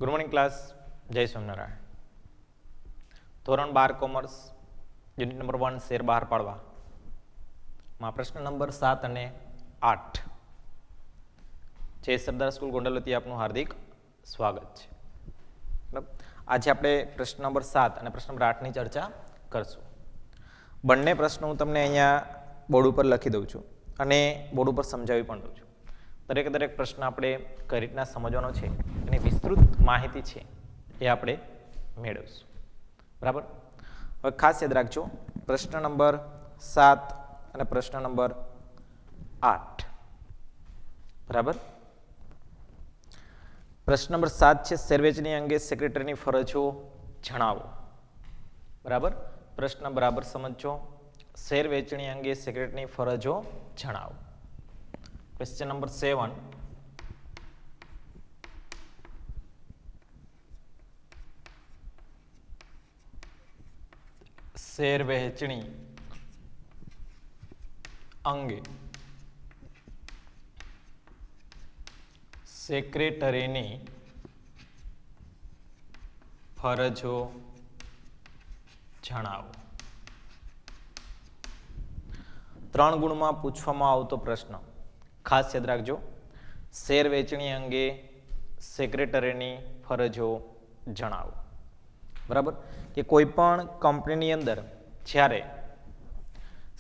Good morning class. જય સ્વામિનારાયણ. ધોરણ 12 commerce unit number 1 share બહાર પાડવા માં પ્રશ્ન નંબર 7 અને 8 જય સરદાર સ્કૂલ ગોંડલ વતી આપનું હાર્દિક સ્વાગત છે. બરાબર, આજે આપણે પ્રશ્ન નંબર 7 અને પ્રશ્ન નંબર 8 ની ચર્ચા કરશું. બંને પ્રશ્નો હું તમને અહીંયા બોર્ડ ઉપર લખી દઉં છું અને બોર્ડ ઉપર સમજાવી પણ દઉં છું. દરેક પ્રશ્ન આપણે કઈ રીતના સમજવાનો છે એની વિસ્તૃત માહિતી છે એ આપણે મેળવીશું. બરાબર, હવે ખાસ યાદ રાખજો પ્રશ્ન નંબર 7 અને પ્રશ્ન નંબર 8. બરાબર, પ્રશ્ન નંબર 7 છે શેરવેચની અંગે સેક્રેટરીની ફરજો જણાવો. બરાબર, પ્રશ્ન બરાબર સમજો. શેર વેચણી અંગે સેક્રેટરીની ફરજો જણાવો. Question number 7. શેર વહેંચણી અંગે સેક્રેટરીની ફરજો જણાવો. 3 ગુણમાં પૂછવામાં આવતો પ્રશ્ન. ખાસ યાદ રાખજો, શેર વેચણી અંગે સેક્રેટરીની ફરજો જણાવો. બરાબર, કે કોઈ પણ કંપનીની અંદર જ્યારે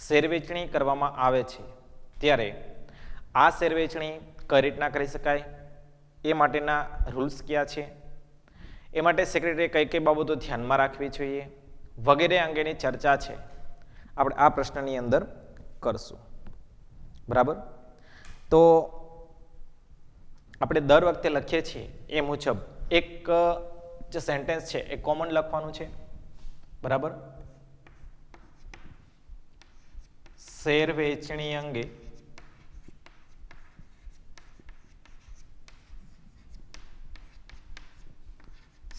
શેર વેચણી કરવામાં આવે છે ત્યારે આ શેર વેચણી કઈ રીતના કરી શકાય, એ માટેના રૂલ્સ કયા છે, એ માટે સેક્રેટરીએ કઈ કઈ બાબતો ધ્યાનમાં રાખવી જોઈએ વગેરે અંગેની ચર્ચા છે આપણે આ પ્રશ્નની અંદર કરશું. બરાબર, તો આપણે દર વખતે લખીએ છીએ એ મુજબ એક જે સેન્ટેન્સ છે એ કોમન લખવાનું છે. બરાબર, શેર વેચણી અંગે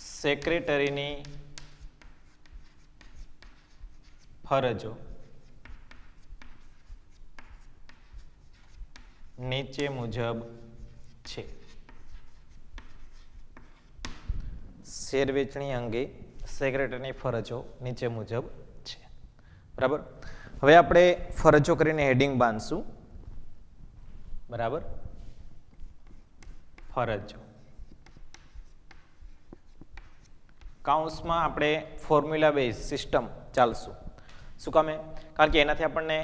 સેક્રેટરીની ફરજો નીચે મુજબ છે. શેર વેચણી અંગે સેક્રેટરીની ફરજો નીચે મુજબ છે. બરાબર, હવે આપણે ફરજો કરીને હેડિંગ બાંધશું. બરાબર, ફરજો કાઉન્સમાં આપણે ફોર્મ્યુલા બેઝ સિસ્ટમ ચાલશું. શું કામે? કારણ કે એનાથી આપણને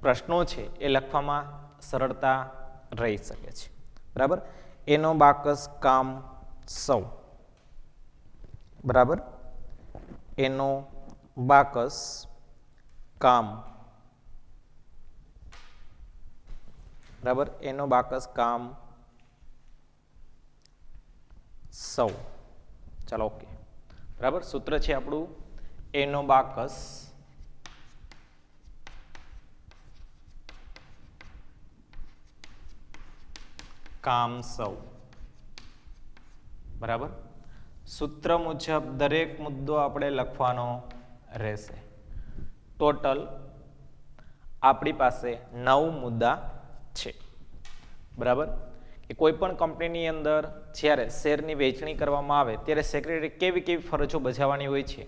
પ્રશ્નો છે એ લખવામાં સરળતા રહી શકે છે. બરાબર, એનો બાકસ કામ સૌ. બરાબર, એનો બાકસ કામ. બરાબર, એનો બાકસ કામ સૌ. ચાલો, ઓકે. બરાબર, સૂત્ર છે આપણું એનો બાકસ કામ સૌ. બરાબર, સૂત્ર મુજબ દરેક મુદ્દો આપણે લખવાનો રહેશે. ટોટલ આપણી પાસે 9 મુદ્દા છે. બરાબર, કે કોઈ પણ કંપનીની અંદર જ્યારે શેરની વેચણી કરવામાં આવે ત્યારે સેક્રેટરી કેવી કેવી ફરજો બજાવવાની હોય છે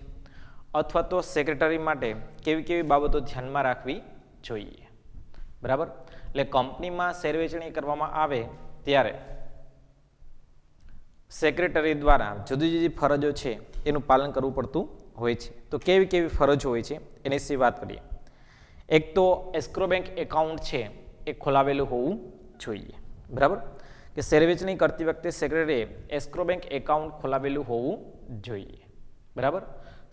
અથવા તો સેક્રેટરી માટે કેવી કેવી બાબતો ધ્યાનમાં રાખવી જોઈએ. બરાબર, એટલે કંપનીમાં શેર વેચણી કરવામાં આવે ત્યારે સેક્રેટરી દ્વારા જુદી જુદી ફરજો છે એનું પાલન કરવું પડતું હોય છે. તો કેવી કેવી ફરજો હોય છે એની વિશે વાત કરીએ. એક તો એસ્ક્રો બેંક એકાઉન્ટ છે એ ખોલાવેલું હોવું જોઈએ. બરાબર, કે શેર વેચણી કરતી વખતે સેક્રેટરીએ એસ્ક્રો બેંક એકાઉન્ટ ખોલાવેલું હોવું જોઈએ. બરાબર,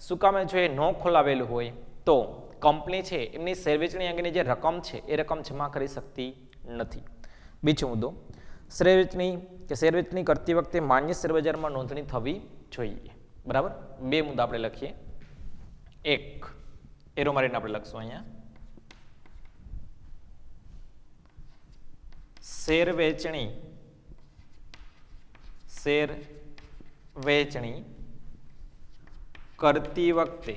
શું કામે જો એ ન ખોલાવેલું હોય તો કંપની છે એમની શેર વેચણી અંગેની જે રકમ છે એ રકમ જમા કરી શકતી નથી. બીજો મુદ્દો, શેર વેચણી કરતી વખતે માન્ય શેરબજારમાં નોંધણી થવી જોઈએ. બરાબર, 2 મુદ્દા આપણે લખીએ. એક એરો મારીને આપણે લખશું અહીંયા, શેર વેચણી કરતી વખતે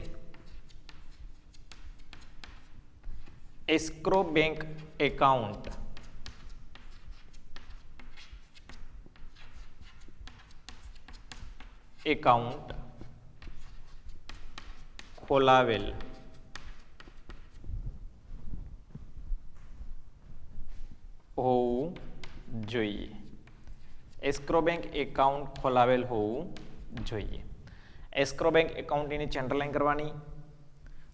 એસ્ક્રો બેંક એકાઉન્ટ એકાઉન્ટ ખોલાવેલ હોવું જોઈએ. એસ્ક્રો બેંક એકાઉન્ટ ખોલાવેલ હોવું જોઈએ. એસ્ક્રો બેંક એકાઉન્ટની નીચે અંડરલાઈન કરવાની,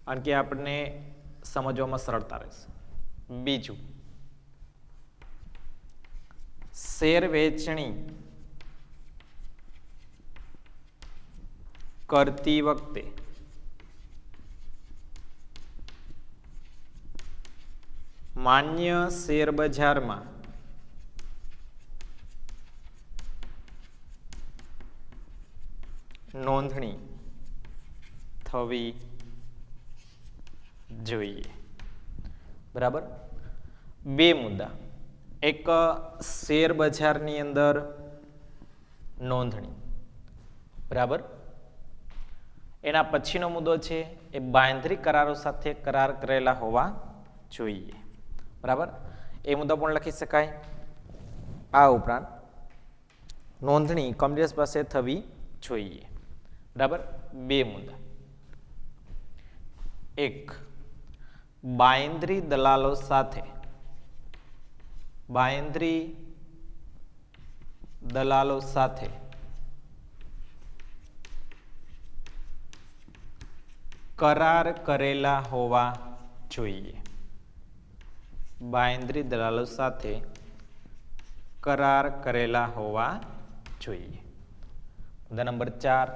કારણ કે આપણને સમજવામાં સરળતા રહેશે. બીજું, શેર વેચણી કરતી વખતે માન્ય શેર બજારમાં નોંધણી થવી જોઈએ. બરાબર. બે મુદ્દા. એક શેર બજારની અંદર નોંધણી. બરાબર. એના પછીનો મુદ્દો છે એ બાંયધરી કરારો સાથે કરાર કરેલા હોવા જોઈએ. બરાબર. એ મુદ્દા પણ લખી શકાય. આ ઉપરાંત નોંધણી કંપની પાસે થવી જોઈએ. બરાબર. બે મુદ્દા. એક, બાંયધરી દલાલો સાથે કરાર કરેલા હોવા જોઈએ. બાંયધરી દલાલો સાથે કરાર કરેલા હોવા જોઈએ. મુદ્દા નંબર 4,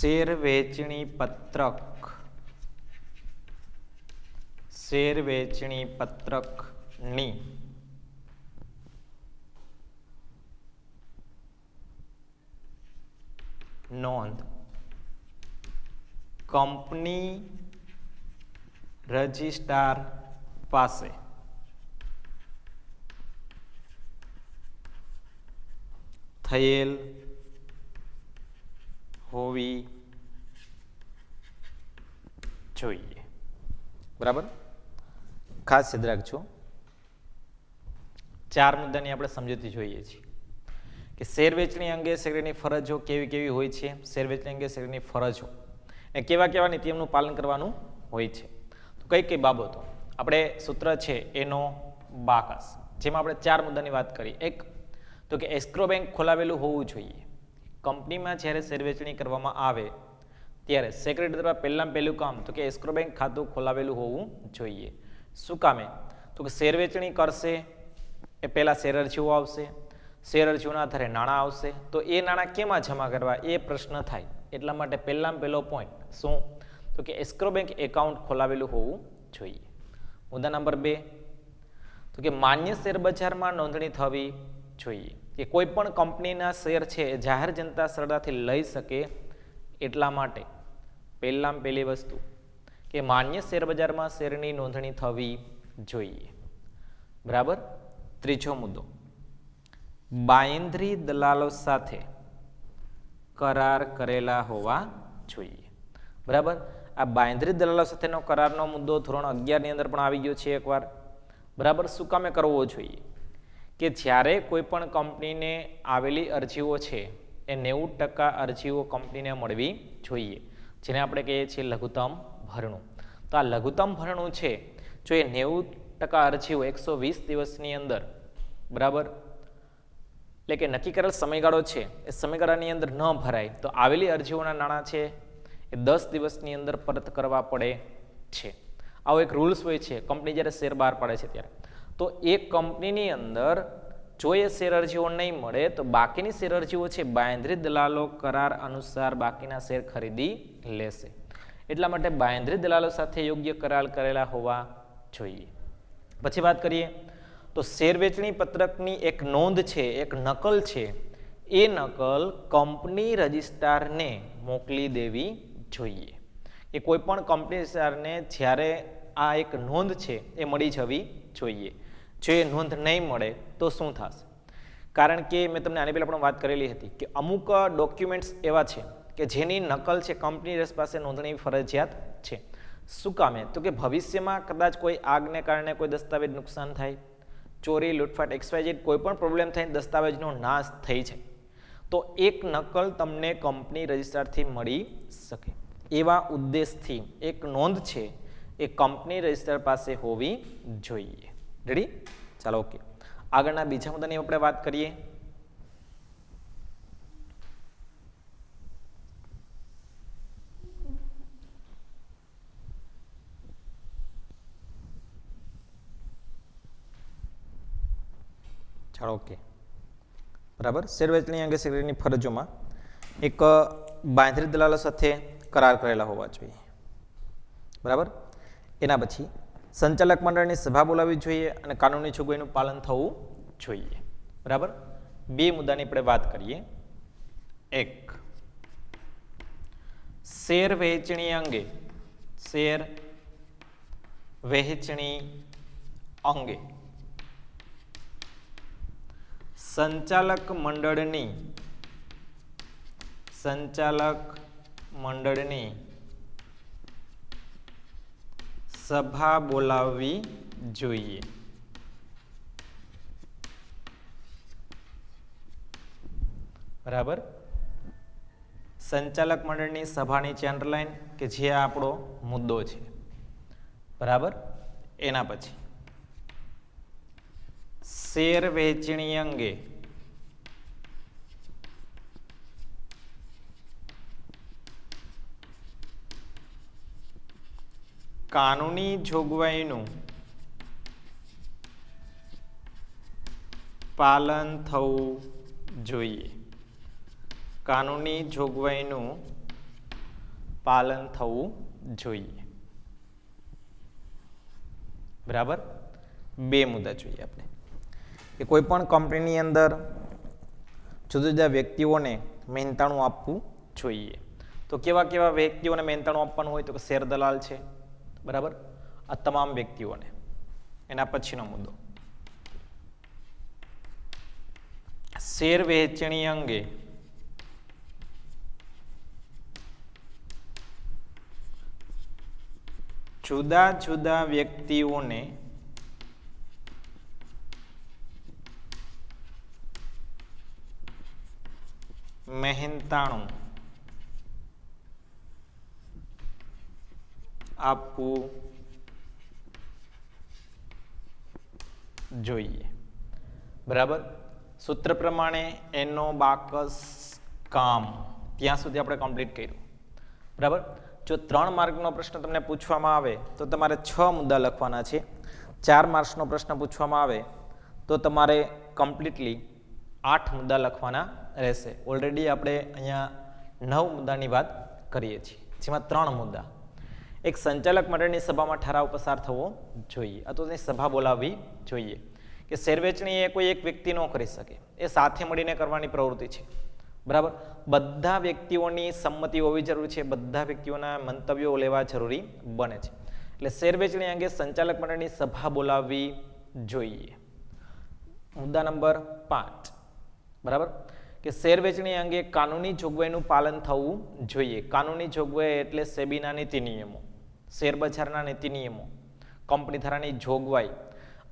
શેર વેચણી પત્રકની નોંધ કંપની રજિસ્ટ્રાર પાસે થયેલ હોવી જોઈએ. બરાબર. ખાસ યાદ રાખજો, 4 મુદ્દાની આપણે સમજૂતી જોઈએ છીએ કે શેર વેચણી અંગે સેક્રેટરીની ફરજો કેવી કેવી હોય છે, શેર વેચણી અંગે સેક્રેટરીની ફરજો અને કેવા કેવા નિયમનું પાલન કરવાનું હોય છે. તો કઈ કઈ બાબતો આપણે સૂત્ર છે એનો બાકસ, જેમાં આપણે 4 મુદ્દાની વાત કરી. એક તો કે એસ્ક્રો બેંક ખોલાવેલું હોવું જોઈએ. કંપનીમાં જ્યારે શેર વેચણી કરવામાં આવે ત્યારે સેક્રેટરી દ્વારા પહેલું કામ તો કે એસ્ક્રો બેંક ખાતું ખોલાવેલું હોવું જોઈએ. શું કામે? તો કે શેર વેચણી કરશે એ પહેલા શેર અરજીઓ આવશે, શેર અરજીઓના આધારે નાણાં આવશે, તો એ નાણાં કેમાં જમા કરવા એ પ્રશ્ન થાય. એટલા માટે પહેલો પોઈન્ટ શું? તો કે એસ્ક્રો બેંક એકાઉન્ટ ખોલાવેલું હોવું જોઈએ. મુદ્દા નંબર 2, તો કે માન્ય શેર બજારમાં નોંધણી થવી જોઈએ. કે કોઈ પણ કંપનીના શેર છે એ જાહેર જનતા સરળતાથી લઈ શકે એટલા માટે પહેલી વસ્તુ કે માન્ય શેર બજારમાં શેરની નોંધણી થવી જોઈએ. બરાબર. ત્રીજો મુદ્દો, બાંયધરી દલાલો સાથે કરાર કરેલા હોવા જોઈએ. બરાબર. આ બાંયધરી દલાલો સાથેનો કરારનો મુદ્દો ધોરણ 11 ની અંદર પણ આવી ગયો છે એકવાર. બરાબર. શું કામે કરવો જોઈએ? કે જ્યારે કોઈ પણ કંપનીને આવેલી અરજીઓ છે એ 90% અરજીઓ કંપનીને મળવી જોઈએ, જેને આપણે કહીએ છીએ લઘુત્તમ ભરણું. તો આ લઘુત્તમ ભરણું છે જો એ 90% અરજીઓ 120 દિવસની અંદર, બરાબર, એટલે કે નક્કી કરેલ સમયગાળો છે એ સમયગાળાની અંદર ન ભરાય તો આવેલી અરજીઓના નાણાં છે એ 10 દિવસની અંદર પરત કરવા પડે છે. આવો એક રૂલ્સ હોય છે કંપની જ્યારે શેર બહાર પાડે છે ત્યારે. તો એ કંપનીની અંદર જો એ શેર અરજીઓ નહીં મળે તો બાકીની શેર અરજીઓ છે બાંયધરી દલાલો કરાર અનુસાર બાકીના શેર ખરીદી લેશે. એટલા માટે બાંયધરી દલાલો સાથે યોગ્ય કરાર કરેલા હોવા જોઈએ. પછી વાત કરીએ તો શેર વેચણી પત્રકની એક નોંધ છે, એક નકલ છે, એ નકલ કંપની રજિસ્ટ્રારને મોકલી દેવી જોઈએ. કે કોઈ પણ કંપની રજિસ્ટ્રારને જ્યારે આ એક નોંધ છે એ મળી જવી જોઈએ. જો એ નોંધ નહીં મળે તો શું થશે? કારણ કે મેં તમને આની પહેલાં પણ વાત કરેલી હતી કે અમુક ડોક્યુમેન્ટ્સ એવા છે કે જેની નકલ છે કંપની રજિસ્ટ્રાર પાસે નોંધણી ફરજિયાત છે. શું કામે? તો કે ભવિષ્યમાં કદાચ કોઈ આગને કારણે કોઈ દસ્તાવેજ નુકસાન થાય, ચોરી લૂંટફાટ XYZ કોઈ પણ પ્રોબ્લેમ થઈને દસ્તાવેજનો નાશ થઈ છે તો એક નકલ તમને કંપની રજિસ્ટ્રારથી મળી શકે એવા ઉદ્દેશથી એક નોંધ છે એ કંપની રજિસ્ટ્રાર પાસે હોવી જોઈએ. રેડી? ચાલો ઓકે. આગળના બીજા મુદ્દાની આપણે વાત કરીએ. ચાલો ઓકે. બરાબર. શેર વેચણી અંગે સેક્રેટરીની ફરજોમાં એક બાંહેધરી દલાલો સાથે કરાર કરેલા હોવા જોઈએ. બરાબર. એના પછી સંચાલક મંડળની સભા બોલાવવી જોઈએ અને કાનૂની જોગવાઈનું પાલન થવું જોઈએ. બરાબર. બે મુદ્દાની આપણે વાત કરીએ. એક, શેર વહેંચણી અંગે સંચાલક મંડળની સભા બોલાવવી જોઈએ. બરાબર. સંચાલક મંડળની સભાની અંડરલાઈન કે જે આપણો મુદ્દો છે. બરાબર. એના પછી શેર વહેંચણી અંગે કાનૂની જોગવાઈનું પાલન થવું જોઈએ. કાનૂની જોગવાઈનું પાલન થવું જોઈએ. બરાબર. બે મુદ્દા જોઈએ આપણે કે કોઈ પણ કંપનીની અંદર જુદા જુદા વ્યક્તિઓને મહેનતાણું આપવું જોઈએ. તો કેવા કેવા વ્યક્તિઓને મહેનતાણું આપવાનું હોય? તો કે શેર દલાલ છે. બરાબર. આ તમામ વ્યક્તિઓને. એના પછીનો મુદ્દો શેર વહેંચણી અંગે જુદા જુદા વ્યક્તિઓને મહેનતાણું આપવું જોઈએ. બરાબર. સૂત્ર પ્રમાણે એનો બાકસ કામ ત્યાં સુધી આપણે કમ્પ્લીટ કર્યું. બરાબર. જો 3 માર્કનો પ્રશ્ન તમને પૂછવામાં આવે તો તમારે 6 મુદ્દા લખવાના છે. 4 માર્ક્સનો પ્રશ્ન પૂછવામાં આવે તો તમારે કમ્પ્લીટલી 8 મુદ્દા લખવાના રહેશે. ઓલરેડી આપણે અહીંયા 9 મુદ્દાની વાત કરીએ છીએ, જેમાં 3 મુદ્દા. એક, સંચાલક મંડળની સભામાં ઠરાવ પસાર થવો જોઈએ અથવા તેની સભા બોલાવવી જોઈએ. કે શેર વેચણી એ કોઈ એક વ્યક્તિ ન કરી શકે, એ સાથે મળીને કરવાની પ્રવૃત્તિ છે. બરાબર. બધા વ્યક્તિઓની સંમતિ હોવી જરૂરી છે, બધા વ્યક્તિઓના મંતવ્યો લેવા જરૂરી બને છે. એટલે શેર વેચણી અંગે સંચાલક મંડળની સભા બોલાવવી જોઈએ. મુદ્દા નંબર 5. બરાબર. કે શેર વેચણી અંગે કાનૂની જોગવાઈનું પાલન થવું જોઈએ. કાનૂની જોગવાઈ એટલે સેબીના નીતિ નિયમો, શેર બજારના નીતિ નિયમો, કંપની ધારાની જોગવાઈ,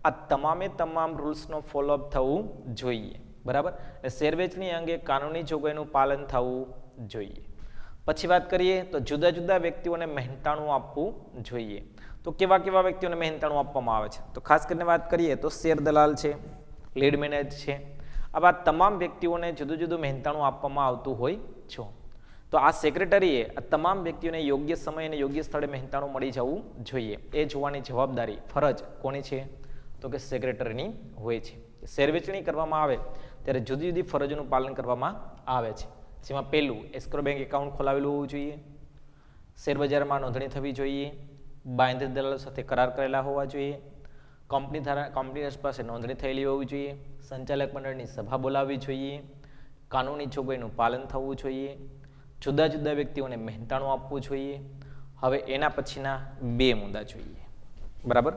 આ તમામે તમામ રૂલ્સનો ફોલોઅપ થવું જોઈએ. બરાબર. શેર વેચણી અંગે કાનૂની જોગવાઈનું પાલન થવું જોઈએ. પછી વાત કરીએ તો જુદા જુદા વ્યક્તિઓને મહેનતાણું આપવું જોઈએ. તો કેવા કેવા વ્યક્તિઓને મહેનતાણું આપવામાં આવે છે? તો ખાસ કરીને વાત કરીએ તો શેર દલાલ છે, લીડ મેનેજર છે, આવા તમામ વ્યક્તિઓને જુદું જુદું મહેનતાણું આપવામાં આવતું હોય છે. તો આ સેક્રેટરીએ આ તમામ વ્યક્તિઓને યોગ્ય સમય અને યોગ્ય સ્થળે મહેનતાણું મળી જવું જોઈએ. એ જોવાની જવાબદારી, ફરજ કોની છે? તો કે સેક્રેટરીની હોય છે. શેર વેચણી કરવામાં આવે ત્યારે જુદી જુદી ફરજોનું પાલન કરવામાં આવે છે. જેમાં પહેલું, એસ્ક્રો બેંક એકાઉન્ટ ખોલાવેલું હોવું જોઈએ, શેરબજારમાં નોંધણી થવી જોઈએ, બાંહેધરી દલાલો સાથે કરાર કરેલા હોવા જોઈએ, કંપની પાસે નોંધણી થયેલી હોવી જોઈએ, સંચાલક મંડળની સભા બોલાવવી જોઈએ, કાનૂની જોગવાઈનું પાલન થવું જોઈએ, જુદા જુદા વ્યક્તિઓને મહેનતાણું આપવું જોઈએ. હવે એના પછીના 2 મુદ્દા જોઈએ. બરાબર.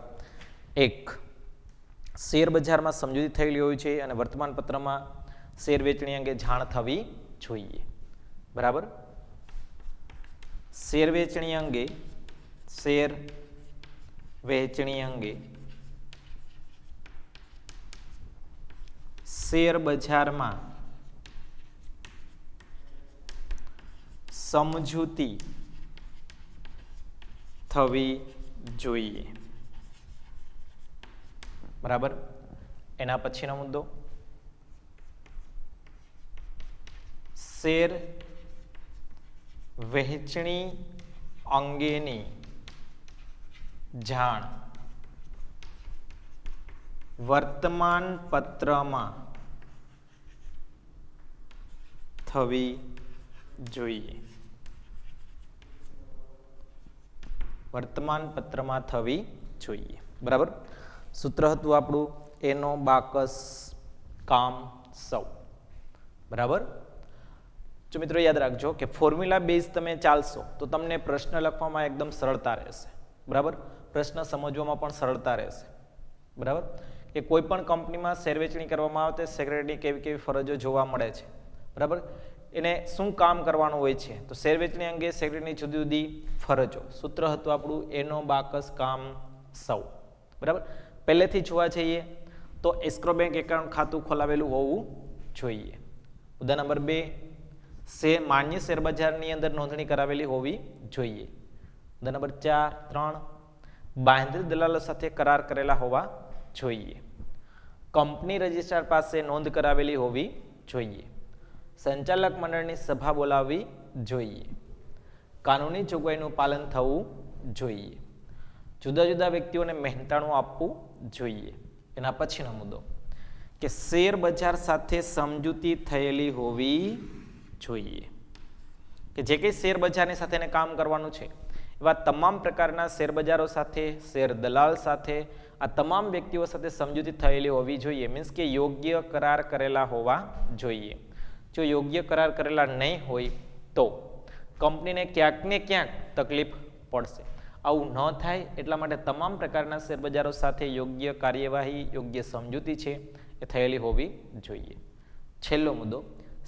1, શેર બજારમાં સમજૂતી થયેલી હોવી જોઈએ અને વર્તમાનપત્રમાં શેર વેચણી અંગે જાણ થવી જોઈએ. બરાબર. શેર વેચણી અંગે શેર બજારમાં સમજૂતી થવી જોઈએ, બરાબર. એના પછીનો મુદ્દો, શેર વહેંચણી અંગેની જાણ વર્તમાન પત્રમાં થવી જોઈએ, વર્તમાન પત્રમાં થવી જોઈએ, બરાબર. સૂત્ર હતું આપણું એનો બાકસ કામ સૌ, બરાબર. જો મિત્રો યાદ રાખજો કે ફોર્મ્યુલા બેઝ તમે ચાલશો તો તમને પ્રશ્ન લખવામાં એકદમ સરળતા રહેશે, બરાબર. પ્રશ્ન સમજવામાં પણ સરળતા રહેશે, બરાબર. કે કોઈ પણ કંપનીમાં શેર વેચણી કરવામાં આવે તો સેક્રેટરીની કેવી કેવી ફરજો જોવા મળે છે, બરાબર. એને શું કામ કરવાનું હોય છે, તો શેર વેચણી અંગે સેક્રેટરીની જુદી જુદી ફરજો. સૂત્ર હતું આપણું એનો બાકસ કામ સૌ, બરાબર. પહેલેથી જોવા જઈએ તો એસ્ક્રો બેંક એકાઉન્ટ ખાતું ખોલાવેલું હોવું જોઈએ. મુદ્દા નંબર 2, માન્ય શેરબજારની અંદર નોંધણી કરાવેલી હોવી જોઈએ. મુદ્દા નંબર 3, બાંહેધરી દલાલો સાથે કરાર કરેલા હોવા જોઈએ. કંપની રજિસ્ટ્રાર પાસે નોંધ કરાવેલી હોવી જોઈએ. સંચાલક મંડળની સભા બોલાવવી જોઈએ. કાનૂની જોગવાઈનું પાલન થવું જોઈએ. જુદા જુદા વ્યક્તિઓને મહેનતાણું આપવું જોઈએ. એના પછીનો મુદ્દો કે શેર બજાર સાથે સમજૂતી થયેલી હોવી જોઈએ. કે જે કંઈ શેર બજારની સાથે કામ કરવાનું છે એવા તમામ પ્રકારના શેર બજારો સાથે, શેર દલાલ સાથે, આ તમામ વ્યક્તિઓ સાથે સમજૂતી થયેલી હોવી જોઈએ. મીન્સ કે યોગ્ય કરાર કરેલા હોવા જોઈએ. જો યોગ્ય કરાર કરેલા નહીં હોય તો કંપનીને ક્યાંક ને ક્યાંક તકલીફ પડશે. આવું ન થાય એટલા માટે તમામ પ્રકારના શેરબજારો સાથે યોગ્ય કાર્યવાહી, યોગ્ય સમજૂતી છે એ થયેલી હોવી જોઈએ. છેલ્લો મુદ્દો,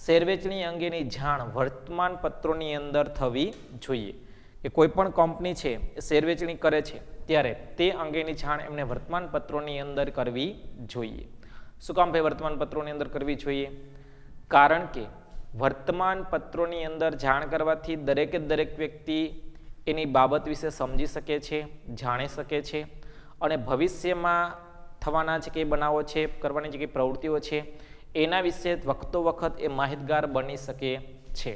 શેર વેચણી અંગેની જાણ વર્તમાન પત્રોની અંદર થવી જોઈએ. કે કોઈ પણ કંપની છે એ શેર વેચણી કરે છે ત્યારે તે અંગેની જાણ એમને વર્તમાન પત્રોની અંદર કરવી જોઈએ. શું કામ ભાઈ વર્તમાન પત્રોની અંદર કરવી જોઈએ? કારણ કે વર્તમાન પત્રોની અંદર જાણ કરવાથી દરેકે દરેક વ્યક્તિ એની બાબત વિશે સમજી શકે છે, જાણી શકે છે અને ભવિષ્યમાં થવાના જે કંઈ બનાવો છે, કરવાની જે કંઈ પ્રવૃત્તિઓ છે એના વિશે વખતો વખત એ માહિતગાર બની શકે છે.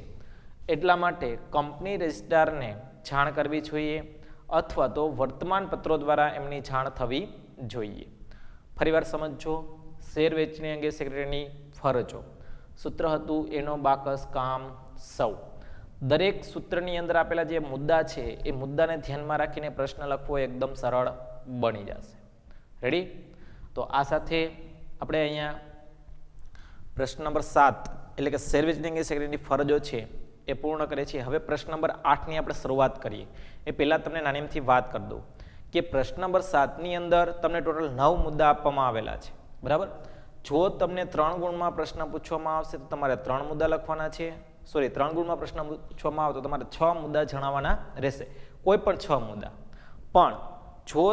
એટલા માટે કંપની રજિસ્ટ્રારને જાણ કરવી જોઈએ અથવા તો વર્તમાન પત્રો દ્વારા એમની જાણ થવી જોઈએ. ફરીવાર સમજો, શેર વેચણી અંગે સેક્રેટરીની ફરજો. સૂત્ર હતું એનો બાકસ કામ સૌ. દરેક સૂત્રની અંદર આપેલા જે મુદ્દા છે એ મુદ્દાને ધ્યાનમાં રાખીને પ્રશ્ન લખવો એકદમ સરળ બની જશે. રેડી? તો આ સાથે આપણે અહીંયા પ્રશ્ન નંબર 7 એટલે કે શેર વેચણી અંગે સેક્રેટરીની ફરજો છે એ પૂર્ણ કરે છે. હવે પ્રશ્ન નંબર 8ની આપણે શરૂઆત કરીએ. એ પહેલાં તમને નાનીમથી વાત કરી દઉં કે પ્રશ્ન નંબર 7ની અંદર તમને ટોટલ 9 મુદ્દા આપવામાં આવેલા છે, બરાબર. જો તમને 3 ગુણમાં પ્રશ્ન પૂછવામાં આવશે તો તમારે 3 મુદ્દા લખવાના છે. 3 ગુણમાં પ્રશ્ન પૂછવામાં આવે તો તમારે 6 મુદ્દા જણાવવાના રહેશે, કોઈ પણ 6 મુદ્દા. પણ જો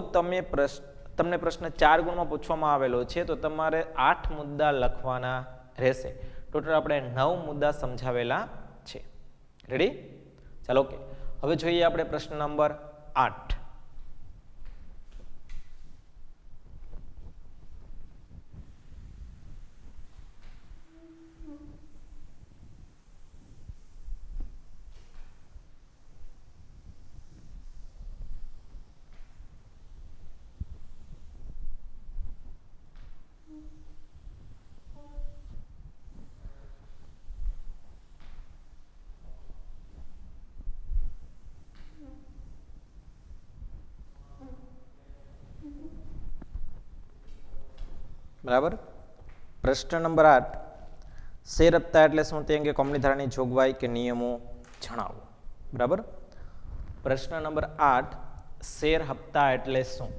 તમને પ્રશ્ન 4 ગુણમાં પૂછવામાં આવેલો છે તો તમારે 8 મુદ્દા લખવાના રહેશે. ટોટલ આપણે 9 મુદ્દા સમજાવેલા છે. રેડી? ચાલો, ઓકે. હવે જોઈએ આપણે પ્રશ્ન નંબર 8. બરાબર. પ્રશ્ન નંબર 8, શેર હપ્તા એટલે શું તે અંગે કંપની ધારાની જોગવાઈ કે નિયમો જણાવો. બરાબર. પ્રશ્ન નંબર 8, શેર હપ્તા એટલે શું?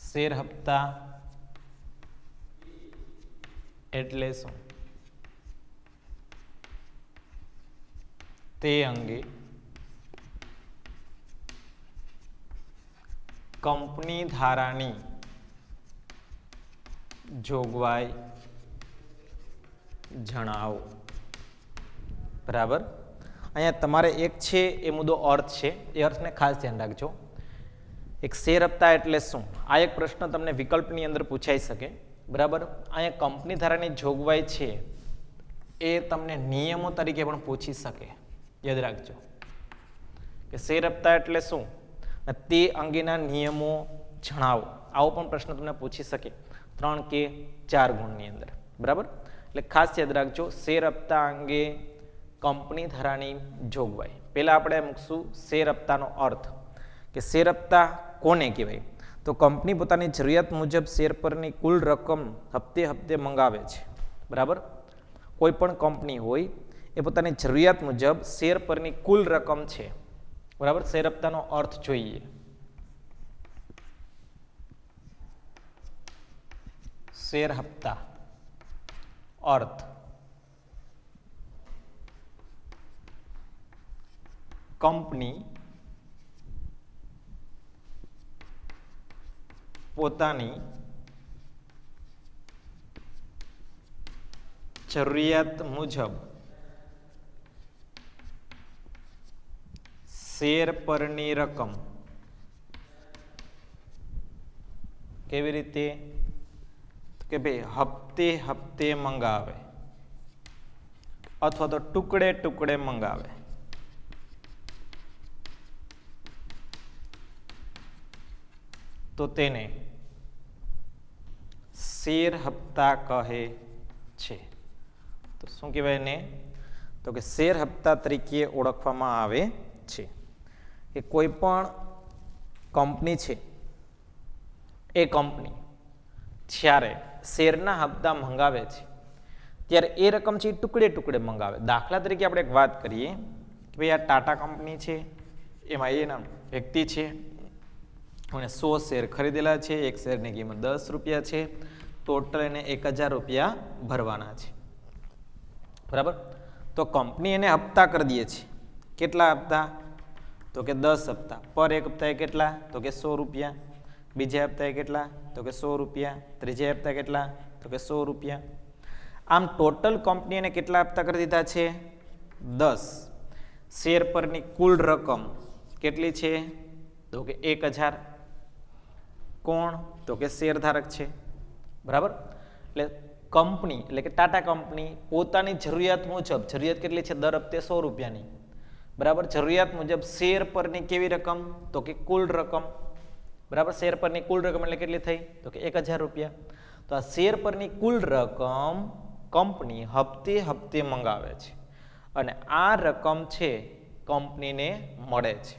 શેર હપ્તા એટલે શું? તે અંગે કંપની ધારાની જોગવાઈ જણાવો. બરાબર. અહીંયા તમારે એક છે એ મુદ્દો અર્થ છે, એ અર્થને ખાસ ધ્યાન રાખજો. એક શેર હપ્તા એટલે શું, આ એક પ્રશ્ન તમને વિકલ્પની અંદર પૂછાઈ શકે. બરાબર. અહીંયા કંપની ધારાની જોગવાઈ છે એ તમને નિયમો તરીકે પણ પૂછી શકે. યાદ રાખજો કે શેર હપ્તા એટલે શું, તે અંગેના નિયમો જણાવો, આવો પણ પ્રશ્ન તમને પૂછી શકે 3 કે 4 ગુણની અંદર. બરાબર. એટલે ખાસ યાદ રાખજો શેર હપ્તા અંગે કંપની ધારાની જોગવાઈ. પહેલા આપણે મૂકશું શેર હપ્તાનો અર્થ, કે શેર હપ્તા કોને કહેવાય. તો કંપની પોતાની જરૂરિયાત મુજબ શેર પરની કુલ રકમ હપ્તે હપ્તે મંગાવે છે. બરાબર. કોઈ પણ કંપની હોય એ પોતાની જરૂરિયાત મુજબ શેર પરની કુલ રકમ છે. બરાબર. શેર હપ્તાનો અર્થ જોઈએ. શેર હપ્તા અર્થ કંપની પોતાની જરૂરિયાત મુજબ શેર પરની રકમ કેવી રીતે, કે ભાઈ હપ્તે હપ્તે મંગાવે અથવા તો ટુકડે ટુકડે મંગાવે. તો તેને શેર હપ્તા કહે છે. તો શું કહેવાય એને, તો કે શેર હપ્તા તરીકે ઓળખવામાં આવે છે. કે કોઈ પણ કંપની છે એ કંપની જ્યારે શેરના હપ્તા મંગાવે છે ત્યારે એ રકમ છે એ ટુકડે ટુકડે મંગાવે. દાખલા તરીકે આપણે એક વાત કરીએ કે ભાઈ આ ટાટા કંપની છે, એમાં એના વ્યક્તિ છે અને 100 શેર ખરીદેલા છે, એક શેરની કિંમત 10 રૂપિયા છે, ટોટલ એને 1000 રૂપિયા ભરવાના છે. બરાબર. તો કંપની એને હપ્તા કરી દે છે. કેટલા હપ્તા, તો કે 10 હપ્તા. પર એક હપ્તા કેટલા, તો કે 100 રૂપિયા. બીજા હપ્તા કેટલા, તો કે 100 રૂપિયા. ત્રીજા હપ્તા કેટલા, તો કે 100 રૂપિયા. આમ ટોટલ કંપની એને કેટલા હપ્તા કરી દીધા છે, 10. શેર પરની કુલ રકમ કેટલી છે, તો કે 1000. કોણ, તો કે શેરધારક છે. બરાબર. એટલે કંપની એટલે કે ટાટા કંપની પોતાની જરૂરિયાત મુજબ, જરૂરિયાત કેટલી છે, દર હપ્તે 100 રૂપિયાની. બરાબર. જરૂરિયાત મુજબ શેર પરની કેવી રકમ, તો કે કુલ રકમ. બરાબર. શેર પરની કુલ રકમ એટલે કેટલી થઈ, તો કે 1000 રૂપિયા. તો આ શેર પરની કુલ રકમ કંપની હપ્તે હપ્તે મંગાવે છે અને આ રકમ છે કંપનીને મળે છે.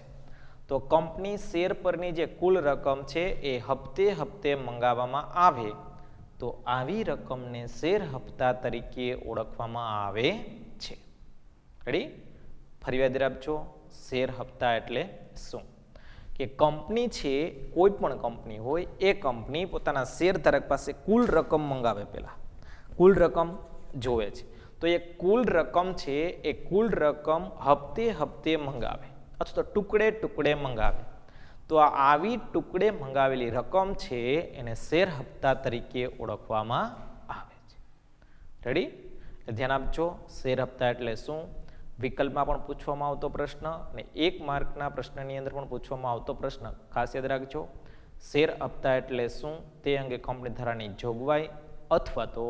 તો કંપની શેર પરની જે કુલ રકમ છે એ હપ્તે હપ્તે મંગાવવામાં આવે તો આવી રકમને શેર હપ્તા તરીકે ઓળખવામાં આવે છે. રેડી? ફરી યાદ રાખજો શેર હપ્તા એટલે શું, કે કંપની છે, કોઈ પણ કંપની હોય એ કંપની પોતાના શેરધારક પાસે કુલ રકમ મંગાવે, પહેલા કુલ રકમ જોવે છે. તો એ કુલ રકમ છે એ કુલ રકમ હપ્તે હપ્તે મંગાવે અથવા તો ટુકડે ટુકડે મંગાવે. તો આવી ટુકડે મંગાવેલી રકમ છે એને શેર હપ્તા તરીકે ઓળખવામાં આવે છે. રેડી? ધ્યાન આપજો શેર હપ્તા એટલે શું. વિકલ્પમાં પણ પૂછવામાં આવતો પ્રશ્ન અને 1 માર્કના પ્રશ્નની અંદર પણ પૂછવામાં આવતો પ્રશ્ન. ખાસ યાદ રાખજો શેર હપ્તા એટલે શું, તે અંગે કંપની ધારાની જોગવાઈ અથવા તો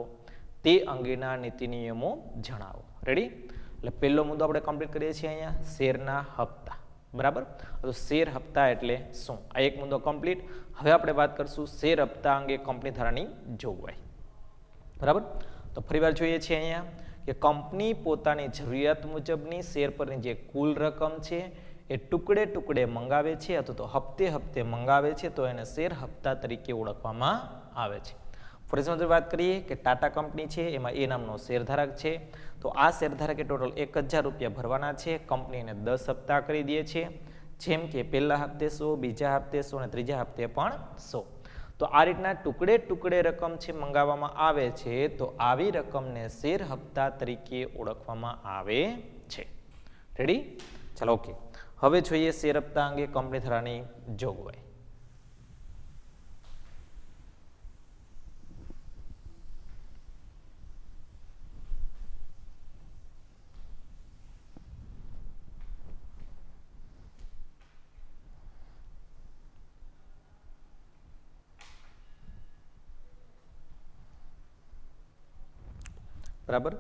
તે અંગેના નીતિ નિયમો જણાવો. રેડી? એટલે પહેલો મુદ્દો આપણે કમ્પ્લીટ કરીએ છીએ અહીંયા શેરના હપ્તા. બરાબર. તો શેર હપ્તા એટલે શું, આ એક મુદ્દો કમ્પ્લીટ. હવે આપણે વાત કરશું શેર હપ્તા અંગે કંપની ધારાની જોગવાઈ. બરાબર. તો ફરીવાર જોઈએ છીએ અહીંયા કે કંપની પોતાની જરૂરિયાત મુજબની શેર પરની જે કુલ રકમ છે એ ટુકડે ટુકડે મંગાવે છે અથવા તો હપ્તે હપ્તે મંગાવે છે તો એને શેર હપ્તા તરીકે ઓળખવામાં આવે છે. ફોર એક્ઝામ્પલ વાત કરીએ કે ટાટા કંપની છે, એમાં એ નામનો શેરધારક છે. તો આ શેરધારકે ટોટલ 1000 રૂપિયા ભરવાના છે. કંપનીને 10 હપ્તા કરી દે છે, જેમ કે પહેલા હપ્તે 100, બીજા હપ્તે 100 અને ત્રીજા હપ્તે પણ 100. તો આ રીતના ટુકડે ટુકડે રકમ છે મંગાવવામાં આવે છે તો આવી રકમને શેર હપ્તા તરીકે ઓળખવામાં આવે છે. રેડી? ચાલો ઓકે. હવે જોઈએ શેર હપ્તા અંગે કંપની ધારાની જોગવાઈ. બરાબર,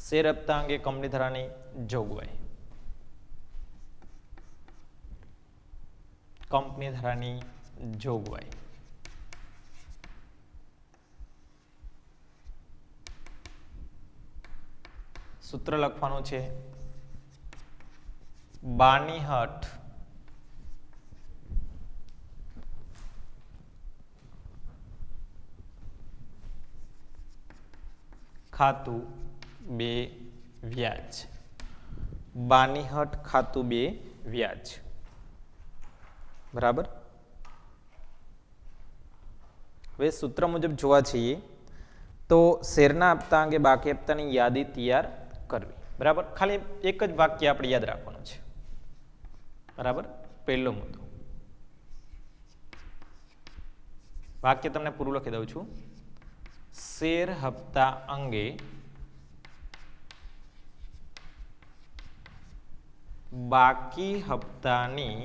શેર હપ્તા અંગે કંપની ધારાની જોગવાઈ. કંપની ધારાની જોગવાઈ. સૂત્ર લખવાનું છે બાનીહટ ખાતું 2 વ્યાજ. બાનીહટ ખાતું 2 વ્યાજ. બરાબર. હવે સૂત્ર મુજબ જોવા છીએ તો શેરના હપ્તા અંગે બાકી હપ્તાની યાદી તૈયાર કરવી. બરાબર, ખાલી એક જ વાક્ય આપણે યાદ રાખવાનું છે. બરાબર, પહેલો મુદ્દો. વાક્ય તમને પૂરું લખી દઉં છું. શેર હપ્તા અંગે બાકી હપ્તાની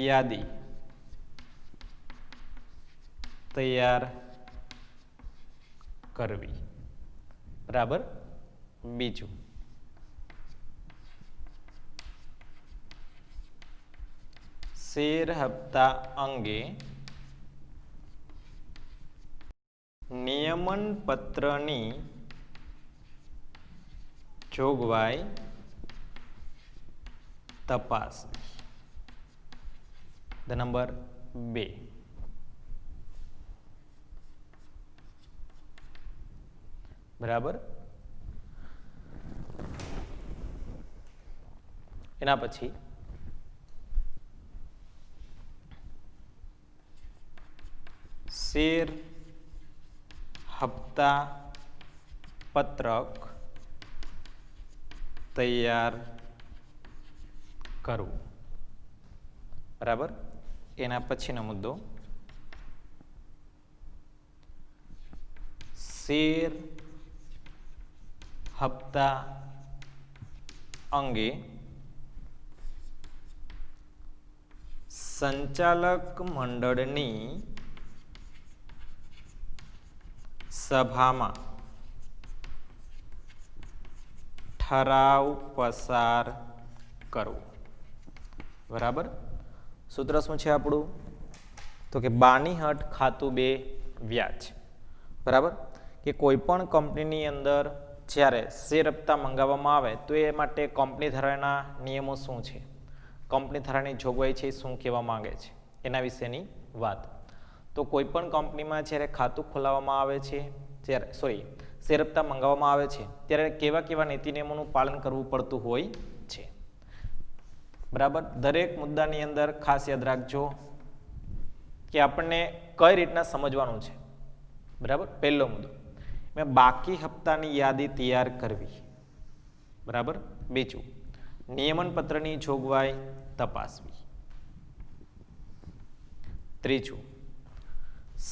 યાદી તૈયાર કરવી. બરાબર. બીજું, શેર હપ્તા અંગે નિયમન પત્રની જોગવાઈ તપાસવી. નંબર 2. બરાબર. એના પછી શેર હપ્તા પત્રક તૈયાર કરવું. બરાબર. એના પછીનો મુદ્દો શેર હપ્તા અંગે સંચાલક મંડળની સભામાં ઠરાવ પસાર કરવો. બરાબર. સૂત્ર શું છે આપણું? તો કે બાનીહટ ખાતું 2 વ્યાજ. બરાબર, કે કોઈ પણ કંપનીની અંદર જ્યારે શેર હપ્તા મંગાવવામાં આવે તો એ માટે કંપની ધારાના નિયમો શું છે, કંપની ધારાની જોગવાઈ છે, શું કહેવા માંગે છે એના વિશેની વાત. તો કોઈ પણ કંપનીમાં જ્યારે ખાતું ખોલાવવામાં આવે છે, જ્યારે શેર હપ્તા મંગાવવામાં આવે છે ત્યારે કેવા કેવા નીતિ નિયમોનું પાલન કરવું પડતું હોય છે. બરાબર. દરેક મુદ્દાની અંદર ખાસ યાદ રાખજો કે આપણને કઈ રીતના સમજવાનું છે. બરાબર. પહેલો મુદ્દો, મેં બાકી હપ્તાની યાદી તૈયાર કરવી. બરાબર. બીજું, નિયમન પત્રની જોગવાઈ તપાસવી. ત્રીજું,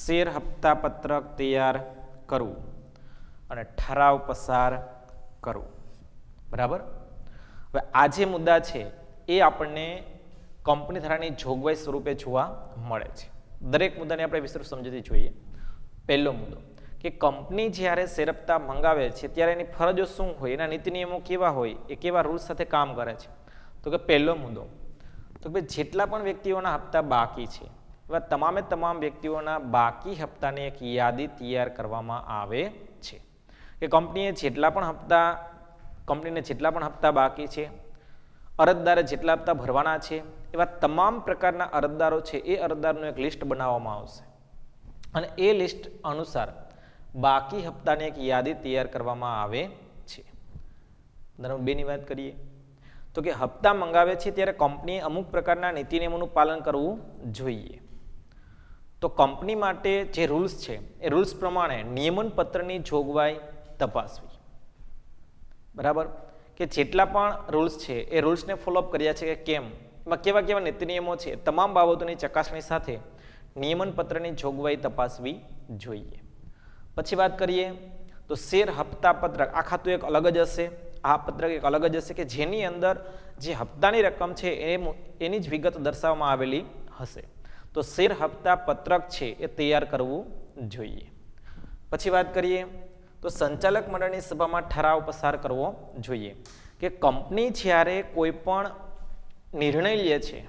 શેર હપ્તા પત્રક તૈયાર કરવું અને ઠરાવ પસાર કરવું. બરાબર. હવે આ જે મુદ્દા છે એ આપણને કંપની ધારાની જોગવાઈ સ્વરૂપે જોવા મળે છે. દરેક મુદ્દાને આપણે વિસ્તૃત સમજૂતી જોઈએ. પહેલો મુદ્દો કે કંપની જ્યારે શેર હપ્તા મંગાવે છે ત્યારે એની ફરજો શું હોય, એના નીતિ નિયમો કેવા હોય, એ કેવા રૂલ્સ સાથે કામ કરે છે. તો કે પહેલો મુદ્દો તો કે જેટલા પણ વ્યક્તિઓના હપ્તા બાકી છે એવા તમામ વ્યક્તિઓના બાકી હપ્તાની એક યાદી તૈયાર કરવામાં આવે છે. કે કંપનીને જેટલા પણ હપ્તા બાકી છે, અરજદારે જેટલા હપ્તા ભરવાના છે એવા તમામ પ્રકારના અરજદારો છે એ અરજદારનું એક લિસ્ટ બનાવવામાં આવશે અને એ લિસ્ટ અનુસાર બાકી હપ્તાની એક યાદી તૈયાર કરવામાં આવે છે. નંબર 2 ની વાત કરીએ તો કે હપ્તા મંગાવે છે ત્યારે કંપનીએ અમુક પ્રકારના નીતિ નિયમોનું પાલન કરવું જોઈએ. તો કંપની માટે જે રૂલ્સ છે એ રૂલ્સ પ્રમાણે નિયમન પત્રની જોગવાઈ તપાસવી. બરાબર, કે જેટલા પણ રૂલ્સ છે એ રૂલ્સને ફોલોઅપ કર્યા છે કે કેમ, એમાં કેવા કેવા નીતિ નિયમો છે, તમામ બાબતોની ચકાસણી સાથે નિયમન પત્રની જોગવાઈ તપાસવી જોઈએ. પછી વાત કરીએ તો શેર હપ્તા પત્રક, આ ખાતું એક અલગ જ હશે, આ પત્રક એક અલગ જ હશે કે જેની અંદર જે હપ્તાની રકમ છે એની જ વિગત દર્શાવવામાં આવેલી હશે. તો શેર હપ્તા પત્રક છે એ તૈયાર કરવું જોઈએ. પછી વાત કરીએ તો સંચાલક મંડળની સભામાં ઠરાવ પસાર કરવો જોઈએ કે કંપની જ્યારે કોઈ પણ નિર્ણય લે છે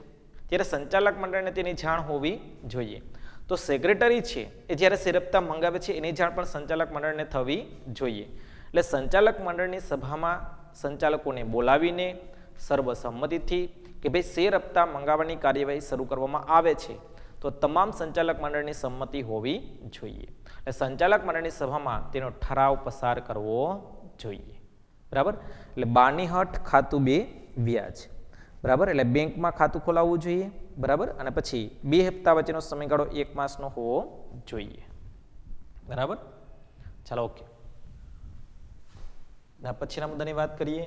ત્યારે સંચાલક મંડળને તેની જાણ હોવી જોઈએ. તો સેક્રેટરી છે એ જ્યારે શેર હપ્તા મંગાવે છે એની જાણ પણ સંચાલક મંડળને થવી જોઈએ. એટલે સંચાલક મંડળની સભામાં સંચાલકોને બોલાવીને સર્વસંમતિથી કે ભાઈ શેર હપ્તા મંગાવવાની કાર્યવાહી શરૂ કરવામાં આવે છે તો તમામ સંચાલક મંડળની સંમતિ હોવી જોઈએ. એટલે સંચાલક મંડળની સભામાં તેનો ઠરાવ પસાર કરવો જોઈએ. બરાબર, એટલે 12 ખાતું 2 વ્યાજ. બરાબર, એટલે બેંકમાં ખાતું ખોલાવવું જોઈએ. બરાબર, અને પછી 2 હપ્તા વચ્ચેનો સમયગાળો 1 માસનો હોવો જોઈએ. બરાબર, ચાલો ઓકે. પછીના મુદ્દાની વાત કરીએ.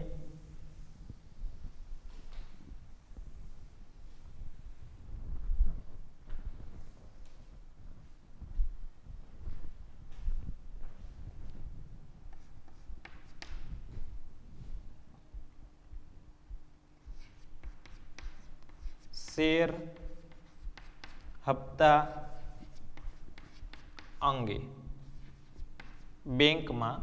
શેર હપ્તા અંગે બેંકમાં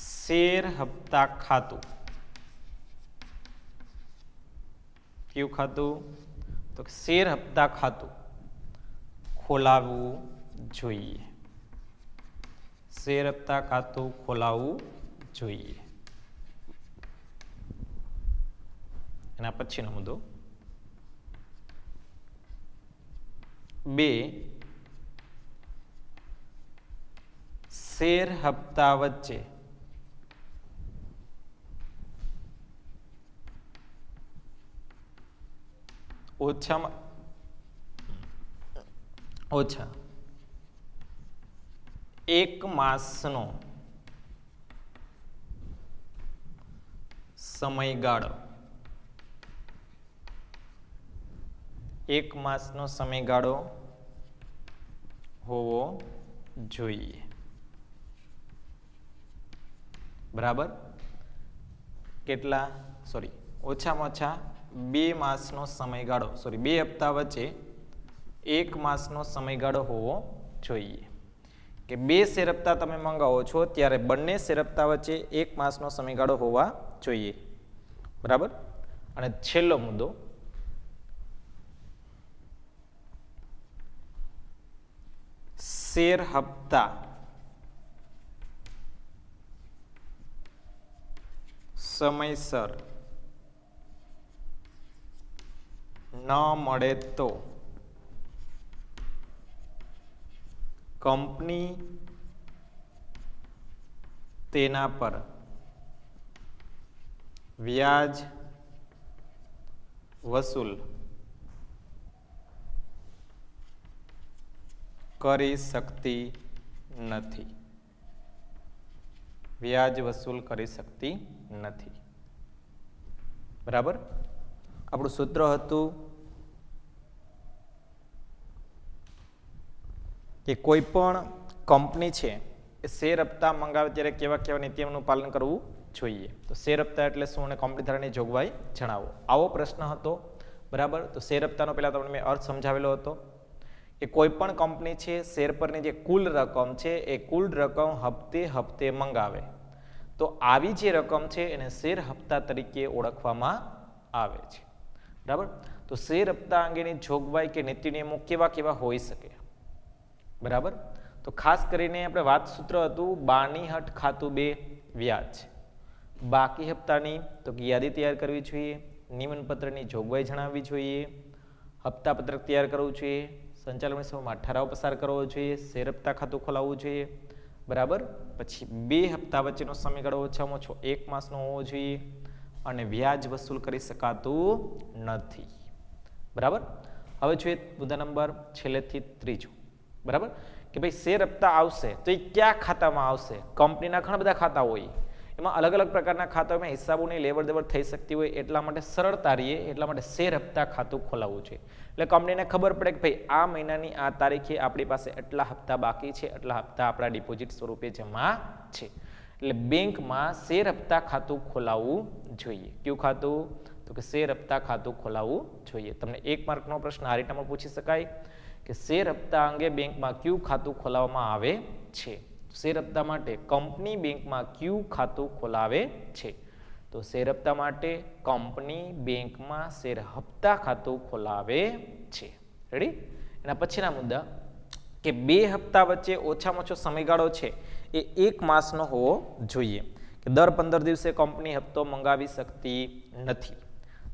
શેર હપ્તા ખાતું, કયું ખાતું? તો શેર હપ્તા ખાતું ખોલાવવું જોઈએ. શેર હપ્તા ખાતું ખોલાવવું જોઈએ. એના પછીનો મુદ્દો 2 શેર હપ્તા વચ્ચે ઓછામાં ઓછા 1 માસનો સમયગાળો, 1 માસનો સમયગાળો હોવો જોઈએ. બરાબર, કેટલા? સોરી, ઓછામાં ઓછા 2 માસનો સમયગાળો, સોરી 2 હપ્તા વચ્ચે 1 માસનો સમયગાળો હોવો જોઈએ. કે 2 શેર હપ્તા તમે મંગાવો છો ત્યારે બંને શેર હપ્તા વચ્ચે 1 માસનો સમયગાળો હોવા જોઈએ. બરાબર, અને છેલ્લો મુદ્દો શેર હપ્તા સમયસર ન મળે તો કંપની તેના પર વ્યાજ વસૂલ કરી શકતી નથી. વ્યાજ વસૂલ કરી શકતી નથી. બરાબર, આપણું સૂત્ર હતું કે કોઈ પણ કંપની છે એ શેર હપ્તા મંગાવે ત્યારે કેવા કેવા નીતિઓનું પાલન કરવું જોઈએ. તો શેર હપ્તા એટલે શું અને કંપની ધારાની જોગવાઈ જણાવો, આવો પ્રશ્ન હતો. બરાબર, તો શેર હપ્તાનો પહેલા તમને મેં અર્થ સમજાવેલો હતો કે કોઈ પણ કંપની છે શેર પરની જે કુલ રકમ છે એ કુલ રકમ હપ્તે હપ્તે મંગાવે તો આવી જે રકમ છે એને શેર હપ્તા તરીકે ઓળખવામાં આવે છે. બરાબર, તો શેર હપ્તા અંગેની જોગવાઈ કે નીતિ નિયમો કેવા કેવા હોઈ શકે. બરાબર, તો ખાસ કરીને આપણે વાત સૂત્ર હતું 12 ખાતું 2 વ્યાજ. બાકી હપ્તાની તો યાદી તૈયાર કરવી જોઈએ, નિયમન પત્રની જોગવાઈ જણાવવી જોઈએ, હપ્તા પત્રક તૈયાર કરવું જોઈએ, સંચાલન સભામાં ઠરાવ પસાર કરવો જોઈએ, શેર હપ્તા ખાતું ખોલાવવું જોઈએ. બરાબર, પછી 2 હપ્તા વચ્ચેનો સમયગાળો ઓછામાં ઓછો 1 માસનો હોવો જોઈએ અને વ્યાજ વસૂલ કરી શકાતું નથી. બરાબર, હવે જોઈએ મુદ્દા નંબર છેલ્લેથી ત્રીજો. બરાબર, કે ભાઈ શેર હપ્તા આવશે તો એ કયા ખાતામાં આવશે? કંપનીના ઘણા બધા ખાતા હોય, એમાં અલગ અલગ પ્રકારના ખાતાઓમાં હિસાબોની લેવડ દેવડ થઈ શકતી હોય, એટલા માટે સરળતા રહીએ એટલા માટે શેર હપ્તા ખાતું ખોલાવવું છે. એટલે કંપનીને ખબર પડે કે ભાઈ આ મહિનાની આ તારીખે આપણી પાસે એટલા હપ્તા બાકી છે, એટલા હપ્તા આપણા ડિપોઝિટ સ્વરૂપે જમા છે. એટલે બેંકમાં શેર હપ્તા ખાતું ખોલાવવું જોઈએ. કયું ખાતું? તો કે શેર હપ્તા ખાતું ખોલાવવું જોઈએ. તમને 1 માર્કનો પ્રશ્ન આ રીતમાં પૂછી શકાય કે શેર હપ્તા અંગે બેંકમાં કયું ખાતું ખોલાવવામાં આવે છે? શેર હપ્તા માટે કંપની બેંકમાં કયું ખાતું ખોલાવે છે? તો શેર હપ્તા માટે કંપની બેંકમાં શેર હપ્તા ખાતું ખોલાવે છે. રેડી? એના પછીના મુદ્દા કે 2 હપ્તા વચ્ચે ઓછામાં ઓછો સમયગાળો છે એ 1 માસનો હોવો જોઈએ. કે દર 15 દિવસે કંપની હપ્તો મંગાવી શકતી નથી.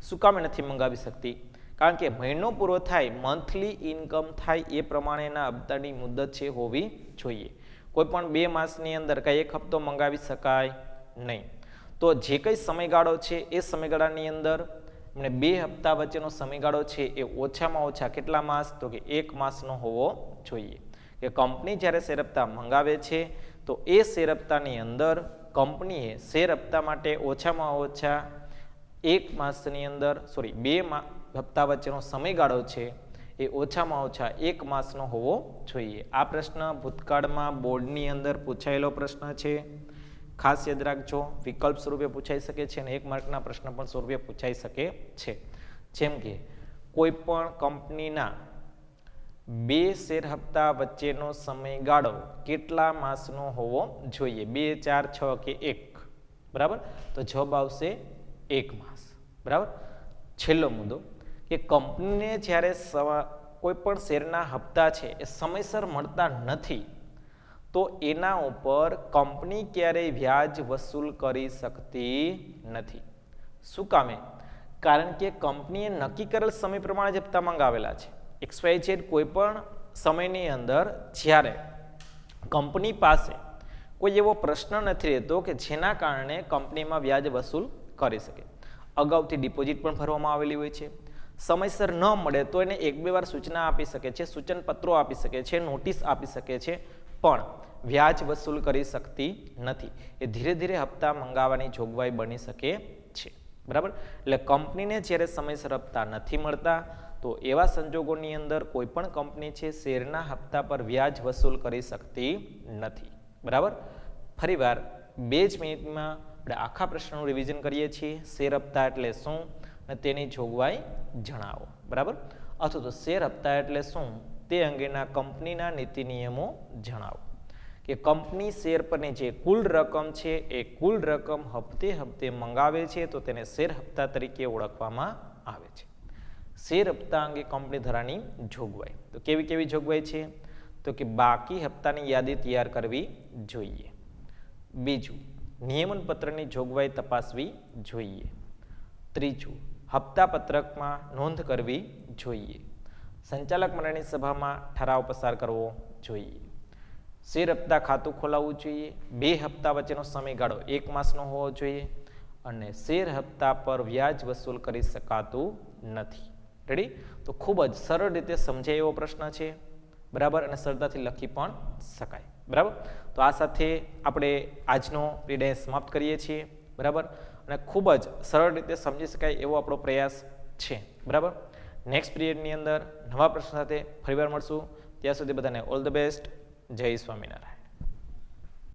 શું કામ નથી મંગાવી શકતી? કારણ કે મહિનો પૂરો થાય, મંથલી ઇન્કમ થાય એ પ્રમાણેના હપ્તાની મુદત છે હોવી જોઈએ. કોઈ પણ 2 માસની અંદર કઈ એક હપ્તો મંગાવી શકાય નહીં. તો જે કંઈ સમયગાળો છે એ સમયગાળાની અંદર 2 હપ્તા વચ્ચેનો સમયગાળો છે એ ઓછામાં ઓછા કેટલા માસ? તો કે 1 માસનો હોવો જોઈએ. કે કંપની જ્યારે શેર હપ્તા મંગાવે છે તો એ શેર હપ્તાની અંદર કંપનીએ શેર હપ્તા માટે ઓછામાં ઓછા 1 માસની અંદર 2 હપ્તા વચ્ચેનો સમયગાળો છે એ ઓછામાં ઓછા 1 માસનો હોવો જોઈએ. આ પ્રશ્ન ભૂતકાળમાં બોર્ડની અંદર પૂછાયેલો પ્રશ્ન છે. ખાસ યાદ રાખજો, વિકલ્પ સ્વરૂપે પૂછાઈ શકે છે અને 1 માર્કના પ્રશ્ન પણ સ્વરૂપે પૂછાઈ શકે છે. જેમ કે કોઈ પણ કંપનીના 2 શેર હપ્તા વચ્ચેનો સમયગાળો કેટલા માસનો હોવો જોઈએ? 2, 4, 6 કે 1? બરાબર, તો જવાબ આવશે 1 માસ. બરાબર. છેલ્લો મુદ્દો કે કંપનીને જ્યારે કોઈ પણ શેરના હપ્તા છે એ સમયસર મળતા નથી તો એના ઉપર કંપની ક્યારેય વ્યાજ વસૂલ કરી શકતી નથી. શું કામે? કારણ કે કંપનીએ નક્કી કરેલ સમય પ્રમાણે જ હપ્તા મંગાવેલા છે. XYZ કોઈ પણ સમયની અંદર જ્યારે કંપની પાસે કોઈ એવો પ્રશ્ન નથી રહેતો કે જેના કારણે કંપનીમાં વ્યાજ વસૂલ કરી શકે. અગાઉથી ડિપોઝિટ પણ ભરવામાં આવેલી હોય છે. સમયસર ન મળે તો એને 1-2 વાર સૂચના આપી શકે છે, સૂચન પત્રો આપી શકે છે, નોટિસ આપી શકે છે, પણ વ્યાજ વસૂલ કરી શકતી નથી. એ ધીરે ધીરે હપ્તા મંગાવવાની જોગવાઈ બની શકે છે. બરાબર. એટલે કંપનીને જ્યારે સમયસર હપ્તા નથી મળતા તો એવા સંજોગોની અંદર કોઈ પણ કંપની છે શેરના હપ્તા પર વ્યાજ વસૂલ કરી શકતી નથી. બરાબર. ફરીવાર 2 જ મિનિટમાં આપણે આખા પ્રશ્નનું રિવિઝન કરીએ છીએ. શેર હપ્તા એટલે શું અને તેની જોગવાઈ જણાવો. બરાબર. અથવા તો શેર હપ્તા એટલે શું તે અંગેના કંપનીના નીતિ નિયમો જણાવો. કે કંપની શેર પરની જે કુલ રકમ છે એ કુલ રકમ હપ્તે હપ્તે મંગાવે છે તો તેને શેર હપ્તા તરીકે ઓળખવામાં આવે છે. શેર હપ્તા અંગે કંપની ધારાની જોગવાઈ. તો કેવી કેવી જોગવાઈ છે? તો કે બાકી હપ્તાની યાદી તૈયાર કરવી જોઈએ. બીજું, નિયમન પત્રની જોગવાઈ તપાસવી જોઈએ. ત્રીજું, હપ્તા પત્રકમાં નોંધ કરવી જોઈએ. સંચાલક મંડળની સભામાં ઠરાવ પસાર કરવો જોઈએ. શેર હપ્તા ખાતું ખોલાવવું જોઈએ. 2 હપ્તા વચ્ચેનો સમયગાળો 1 માસનો હોવો જોઈએ અને શેર હપ્તા પર વ્યાજ વસૂલ કરી શકાતું નથી. રેડી? તો ખૂબ જ સરળ રીતે સમજાય એવો પ્રશ્ન છે. બરાબર. અને સરળતાથી લખી પણ શકાય. બરાબર. તો આ સાથે આપણે આજનો પીડીએફ સમાપ્ત કરીએ છીએ. બરાબર. અને ખૂબ જ સરળ રીતે સમજી શકાય એવો આપણો પ્રયાસ છે. બરાબર. નેક્સ્ટ પીરિયડની અંદર નવા પ્રશ્ન સાથે ફરીવાર મળશું. ત્યાં સુધી બધાને ઓલ ધ બેસ્ટ. જય સ્વામિનારાયણ.